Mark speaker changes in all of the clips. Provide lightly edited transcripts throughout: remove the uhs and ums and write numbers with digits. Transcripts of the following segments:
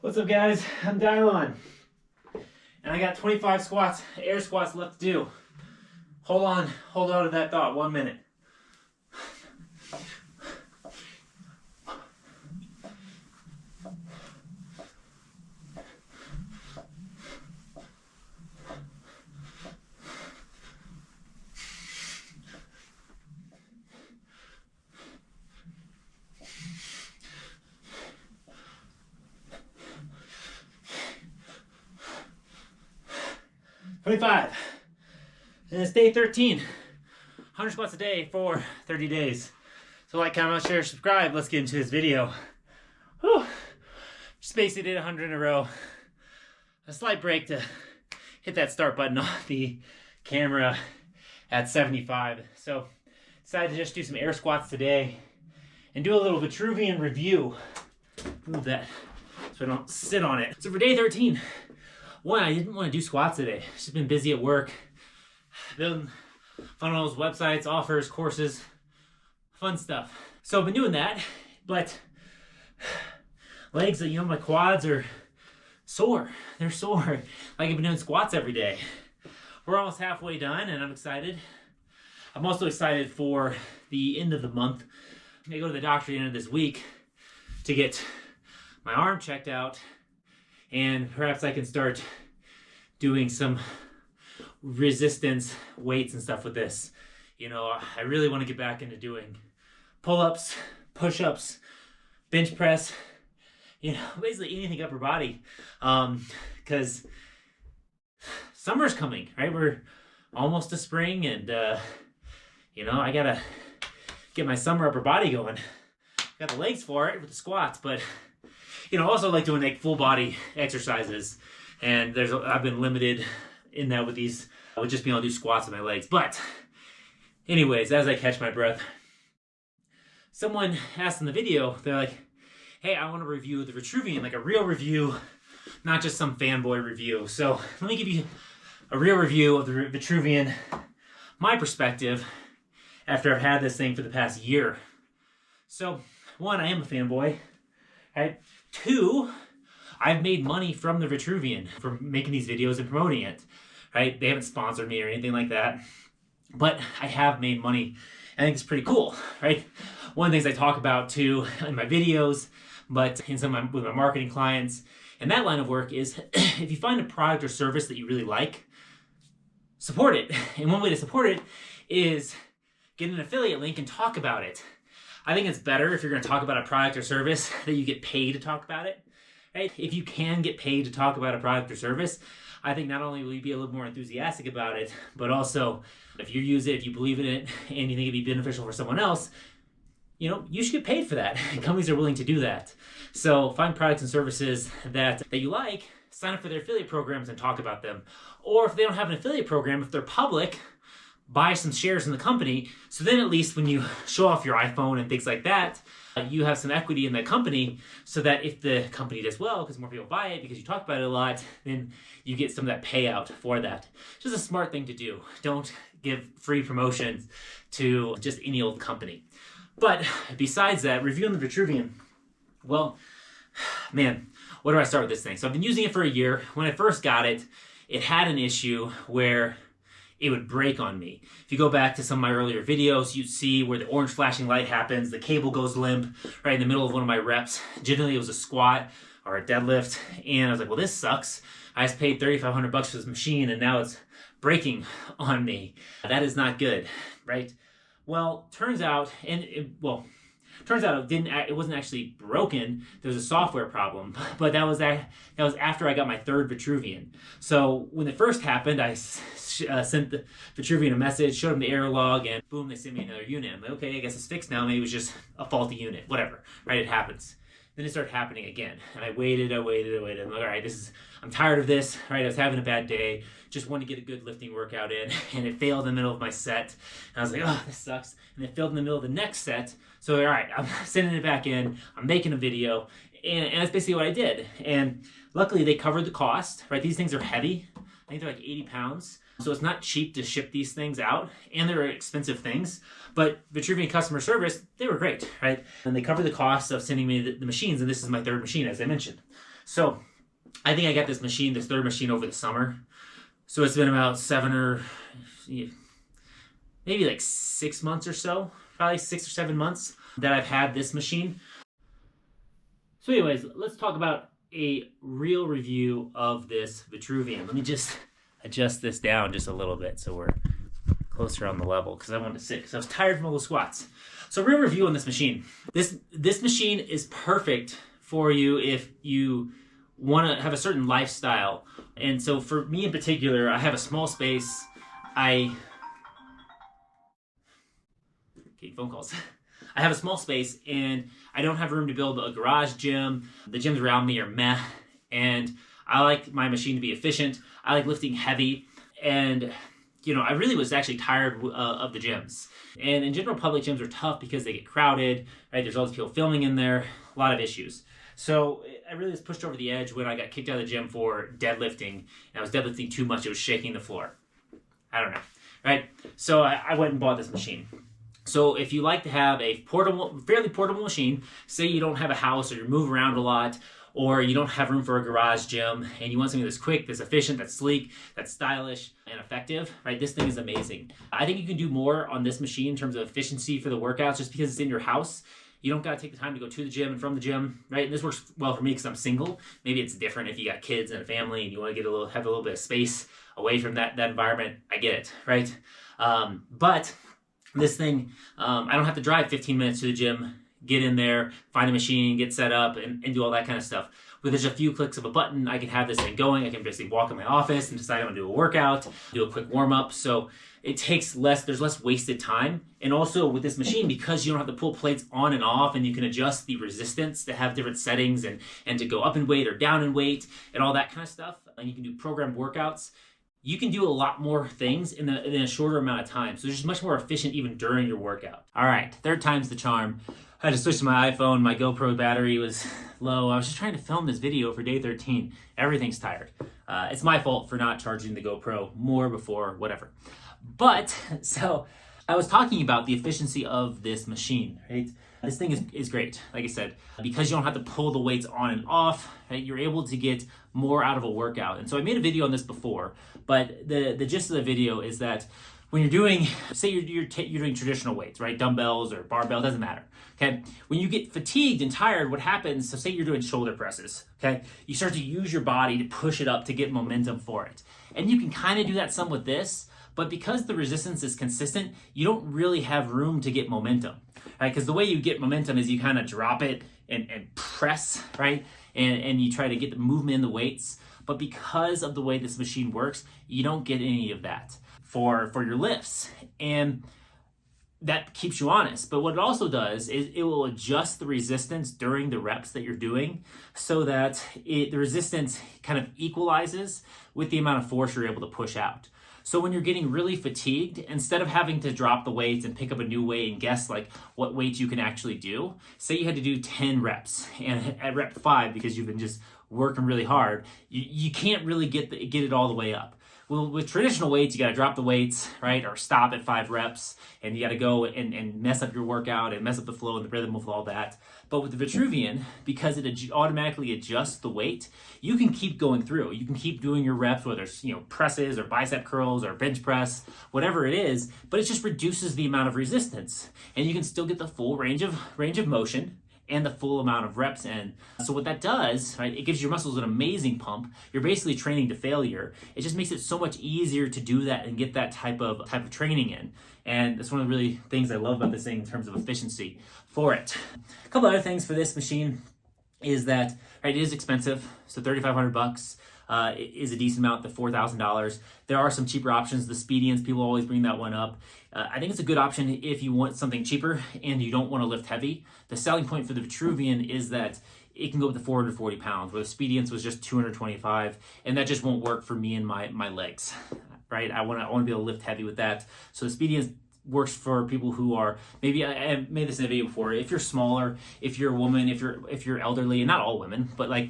Speaker 1: What's up, guys? I'm Dylon, and I got 25 squats, air squats left to do. Hold on to that thought 1 minute. "25, and it's day 13. 100 squats a day for 30 days. So like, comment, share, subscribe. Let's get into this video. Whew. Just basically did 100 in a row. A slight break to hit that start button on the camera at 75. So decided to just do some air squats today and do a little Vitruvian review. Move that so I don't sit on it. So for day 13, one, I didn't want to do squats today. Just been busy at work, building funnels, websites, offers, courses, fun stuff. So I've been doing that, but legs, my quads are sore. They're sore. Like I've been doing squats every day. We're almost halfway done, and I'm excited. I'm also excited for the end of the month. I'm gonna go to the doctor at the end of this week to get my arm checked out, and perhaps I can start doing some resistance weights and stuff with this. I really want to get back into doing pull-ups, push-ups, bench press, basically anything upper body, because summer's coming, right? We're almost to spring, and I gotta get my summer upper body going. Got the legs for it with the squats, but I also like doing full body exercises, and I've been limited in that with just being able to do squats with my legs. But anyways, as I catch my breath, someone asked in the video, they're like, hey, I want to review the Vitruvian, like a real review, not just some fanboy review. So let me give you a real review of the Vitruvian, my perspective, after I've had this thing for the past year. So one, I am a fanboy, right? Two, I've made money from the Vitruvian for making these videos and promoting it, right? They haven't sponsored me or anything like that, but I have made money. I think it's pretty cool, right? One of the things I talk about too in my videos, but with my marketing clients and that line of work is if you find a product or service that you really like, support it. And one way to support it is get an affiliate link and talk about it. I think it's better if you're going to talk about a product or service that you get paid to talk about it, right? If you can get paid to talk about a product or service, I think not only will you be a little more enthusiastic about it, but also if you use it, if you believe in it, and you think it'd be beneficial for someone else, you should get paid for that. Companies are willing to do that. So find products and services that you like, sign up for their affiliate programs and talk about them. Or if they don't have an affiliate program, if they're public, buy some shares in the company. So then at least when you show off your iPhone and things like that, you have some equity in the company, so that if the company does well, because more people buy it, because you talk about it a lot, then you get some of that payout for that. Just a smart thing to do. Don't give free promotions to just any old company. But besides that, reviewing the Vitruvian, well, man, where do I start with this thing? So I've been using it for a year. When I first got it, it had an issue where it would break on me. If you go back to some of my earlier videos, you'd see where the orange flashing light happens, the cable goes limp right in the middle of one of my reps. Generally, it was a squat or a deadlift, and I was like, well, this sucks. I just paid $3,500 for this machine, and now it's breaking on me. That is not good, right? Well, turns out it wasn't actually broken. There was a software problem, but that was after I got my third Vitruvian. So when it first happened, I sent the Vitruvian a message, showed them the error log, and boom, they sent me another unit. I'm like, okay, I guess it's fixed now. Maybe it was just a faulty unit, whatever, right? It happens. Then it started happening again, and I waited. I'm like, all right, I'm tired of this, right? I was having a bad day, just wanted to get a good lifting workout in, and it failed in the middle of my set. And I was like, oh, this sucks. And it failed in the middle of the next set. So, all right, I'm sending it back in. I'm making a video, and that's basically what I did. And luckily, they covered the cost, right? These things are heavy. I think they're like 80 pounds. So it's not cheap to ship these things out, and they're expensive things. But Vitruvian customer service, they were great, right? And they covered the cost of sending me the machines, and this is my third machine, as I mentioned. So I think I got this third machine over the summer. So it's been about maybe like 6 months or so, probably 6 or 7 months that I've had this machine. So anyways, let's talk about a real review of this Vitruvian. Let me just adjust this down just a little bit so we're closer on the level, because I wanted to sit, because I was tired from all the squats. So real review on this machine. This machine is perfect for you if you want to have a certain lifestyle. And so for me in particular, I have a small space. Okay, phone calls. I have a small space and I don't have room to build a garage gym. The gyms around me are meh. And I like my machine to be efficient. I like lifting heavy. And, I really was actually tired of the gyms. And in general, public gyms are tough because they get crowded, right? There's all these people filming in there, a lot of issues. So I really was pushed over the edge when I got kicked out of the gym for deadlifting. And I was deadlifting too much. It was shaking the floor. I don't know, right? So I went and bought this machine. So if you like to have a fairly portable machine, say you don't have a house or you move around a lot, or you don't have room for a garage gym, and you want something that's quick, that's efficient, that's sleek, that's stylish, and effective, right? This thing is amazing. I think you can do more on this machine in terms of efficiency for the workouts just because it's in your house. You don't got to take the time to go to the gym and from the gym, right? And this works well for me because I'm single. Maybe it's different if you got kids and a family and you want to have a little bit of space away from that environment. I get it, right? But this thing, I don't have to drive 15 minutes to the gym, get in there, find a machine, get set up, and do all that kind of stuff. With just a few clicks of a button, I can have this thing going. I can basically walk in my office and decide I'm going to do a workout, do a quick warm-up. So it takes there's less wasted time. And also with this machine, because you don't have to pull plates on and off, and you can adjust the resistance to have different settings and to go up in weight or down in weight and all that kind of stuff. And you can do programmed workouts. You can do a lot more things in a shorter amount of time. So it's just much more efficient even during your workout. All right, third time's the charm. I had to switch to my iPhone. My GoPro battery was low. I was just trying to film this video for day 13. Everything's tired. It's my fault for not charging the GoPro more before whatever. But, so I was talking about the efficiency of this machine, right? This thing is great. Like I said, because you don't have to pull the weights on and off, right, you're able to get more out of a workout. And so I made a video on this before, but the gist of the video is that when you're doing, say you're doing traditional weights, right? Dumbbells or barbell, doesn't matter, okay? When you get fatigued and tired, what happens, so say you're doing shoulder presses, okay? You start to use your body to push it up to get momentum for it. And you can kind of do that some with this, but because the resistance is consistent, you don't really have room to get momentum, right? Because the way you get momentum is you kind of drop it and press, right? And you try to get the movement in the weights. But because of the way this machine works, you don't get any of that for your lifts. And that keeps you honest. But what it also does is it will adjust the resistance during the reps that you're doing so that the resistance kind of equalizes with the amount of force you're able to push out. So when you're getting really fatigued, instead of having to drop the weights and pick up a new weight and guess like what weight you can actually do, say you had to do 10 reps and at rep 5, because you've been just working really hard, you can't really get it all the way up. Well, with traditional weights, you got to drop the weights, right? Or stop at 5 reps, and you got to go and mess up your workout and mess up the flow and the rhythm of all that. But with the Vitruvian, because it automatically adjusts the weight, you can keep going through. You can keep doing your reps, whether it's presses or bicep curls or bench press, whatever it is, but it just reduces the amount of resistance. And you can still get the full range of motion and the full amount of reps in. So what that does, right, it gives your muscles an amazing pump. You're basically training to failure. It just makes it so much easier to do that and get that type of training in. And that's one of the really things I love about this thing in terms of efficiency for it. A couple other things for this machine is that, right, it is expensive. So $3,500 is a decent amount to $4,000. There are some cheaper options. The Speedians, people always bring that one up. I think it's a good option if you want something cheaper and you don't want to lift heavy. The selling point for the Vitruvian is that it can go up to 440 pounds, where the Speedians was just 225, and that just won't work for me and my legs, right? I want to be able to lift heavy with that. So the Speedians works for people who are, maybe I made this in a video before, if you're smaller, if you're a woman, if you're elderly, and not all women, but like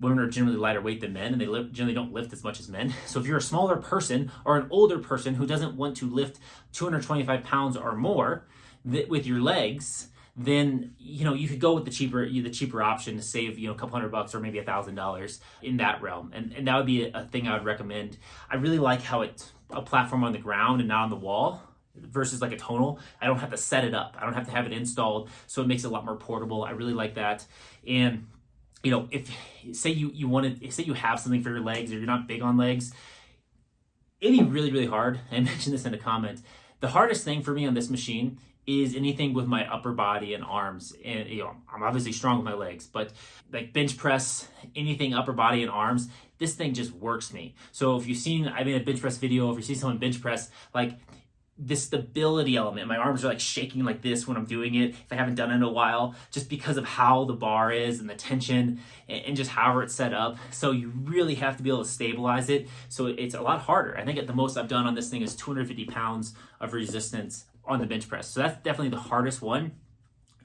Speaker 1: women are generally lighter weight than men, and they generally don't lift as much as men. So if you're a smaller person or an older person who doesn't want to lift 225 pounds or more with your legs, then you could go with the cheaper option to save a couple $100 or maybe $1,000 in that realm, and that would be a thing I would recommend. I really like how it's a platform on the ground and not on the wall versus like a tonal. I don't have to set it up. I don't have to have it installed, so it makes it a lot more portable. I really like that. And if say you have something for your legs or you're not big on legs, it'd be really, really hard. I mentioned this in a comment. The hardest thing for me on this machine is anything with my upper body and arms. And I'm obviously strong with my legs, but like bench press, anything upper body and arms, this thing just works me. So if you've seen, I made a bench press video, if you see someone bench press, like the stability element, my arms are like shaking like this when I'm doing it, if I haven't done it in a while, just because of how the bar is and the tension and just however it's set up. So you really have to be able to stabilize it. So it's a lot harder. I think at the most I've done on this thing is 250 pounds of resistance on the bench press. So that's definitely the hardest one.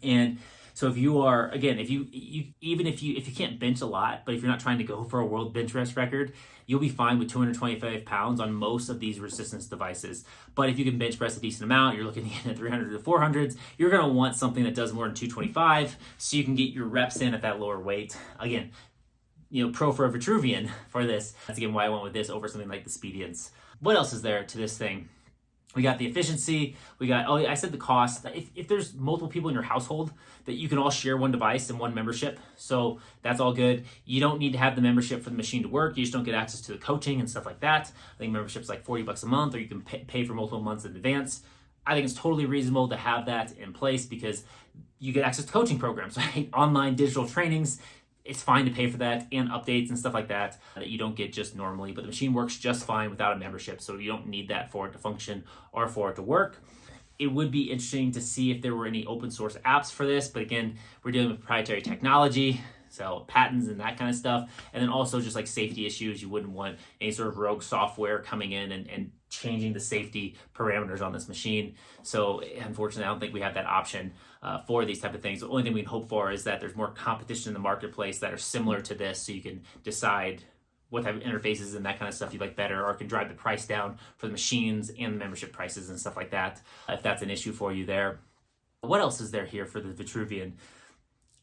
Speaker 1: And so if you are, again, if you can't bench a lot, but if you're not trying to go for a world bench press record, you'll be fine with 225 pounds on most of these resistance devices. But if you can bench press a decent amount, you're looking at 300 to 400s, you're going to want something that does more than 225 so you can get your reps in at that lower weight. Again, pro for a Vitruvian for this. That's again why I went with this over something like the Speediance. What else is there to this thing? We got the efficiency, I said the cost. If there's multiple people in your household, that you can all share one device and one membership. So that's all good. You don't need to have the membership for the machine to work. You just don't get access to the coaching and stuff like that. I think membership's like $40 a month, or you can pay for multiple months in advance. I think it's totally reasonable to have that in place because you get access to coaching programs, right? Online digital trainings. It's fine to pay for that, and updates and stuff like that you don't get just normally. But the machine works just fine without a membership, so you don't need that for it to function or for it to work. It would be interesting to see if there were any open source apps for this, but again, we're dealing with proprietary technology, so patents and that kind of stuff. And then also just like safety issues, you wouldn't want any sort of rogue software coming in and changing the safety parameters on this machine. So unfortunately, I don't think we have that option for these type of things. The only thing we can hope for is that there's more competition in the marketplace that are similar to this, so you can decide what type of interfaces and that kind of stuff you like better, or can drive the price down for the machines and the membership prices and stuff like that, if that's an issue for you there. What else is there here for the Vitruvian?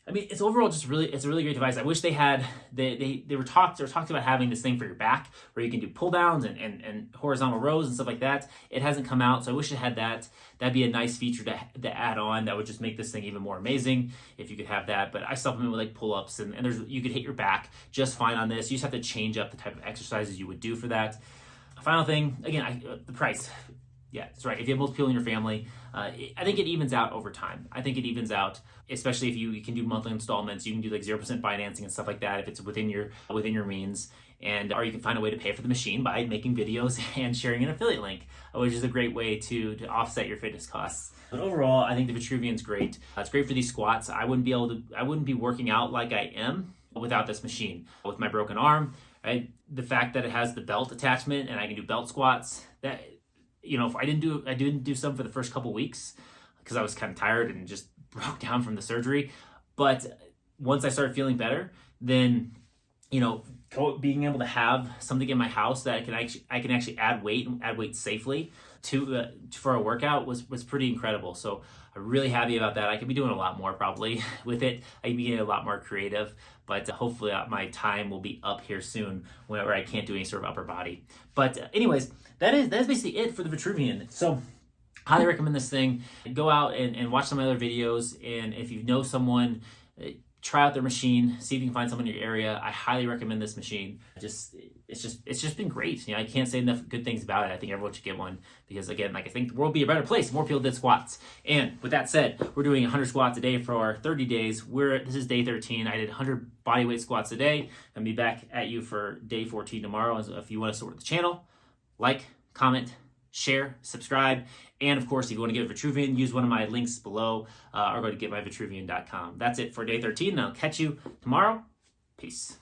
Speaker 1: I mean, it's overall just it's a really great device. I wish they had, they were talked about having this thing for your back where you can do pull downs and horizontal rows and stuff like that. It hasn't come out, so I wish it had that. That'd be a nice feature to add on. That would just make this thing even more amazing if you could have that. But I supplement with like pull-ups and you could hit your back just fine on this. You just have to change up the type of exercises you would do for that. Final thing, again, the price. Yeah, that's right. If you have multiple people in your family, I think it evens out over time. I think it evens out, especially if you can do monthly installments. You can do like 0% financing and stuff like that if it's within your means. Or you can find a way to pay for the machine by making videos and sharing an affiliate link, which is a great way to offset your fitness costs. But overall, I think the Vitruvian's great. It's great for these squats. I wouldn't be working out like I am without this machine. With my broken arm, right? The fact that it has the belt attachment and I can do belt squats, that, if I didn't do some for the first couple weeks because I was kind of tired and just broke down from the surgery. But once I started feeling better, then, being able to have something in my house that I can actually add weight safely for a workout was pretty incredible. So I'm really happy about that. I could be doing a lot more probably with it. I can be getting a lot more creative, but hopefully my time will be up here soon whenever I can't do any sort of upper body. But anyways, that's basically it for the Vitruvian. So highly recommend this thing. Go out and watch some other videos, and if you know someone, try out their machine, see if you can find someone in your area. I highly recommend this machine. It's just been great. I can't say enough good things about it. I think everyone should get one because, again, I think the world would be a better place if more people did squats. And with that said, we're doing 100 squats a day for 30 days. This is day 13. I did 100 bodyweight squats a day. I'll be back at you for day 14 tomorrow. So if you want to support the channel, like, comment, share, subscribe, and of course, if you want to get a Vitruvian, use one of my links below or go to getmyvitruvian.com. That's it for day 13, and I'll catch you tomorrow. Peace.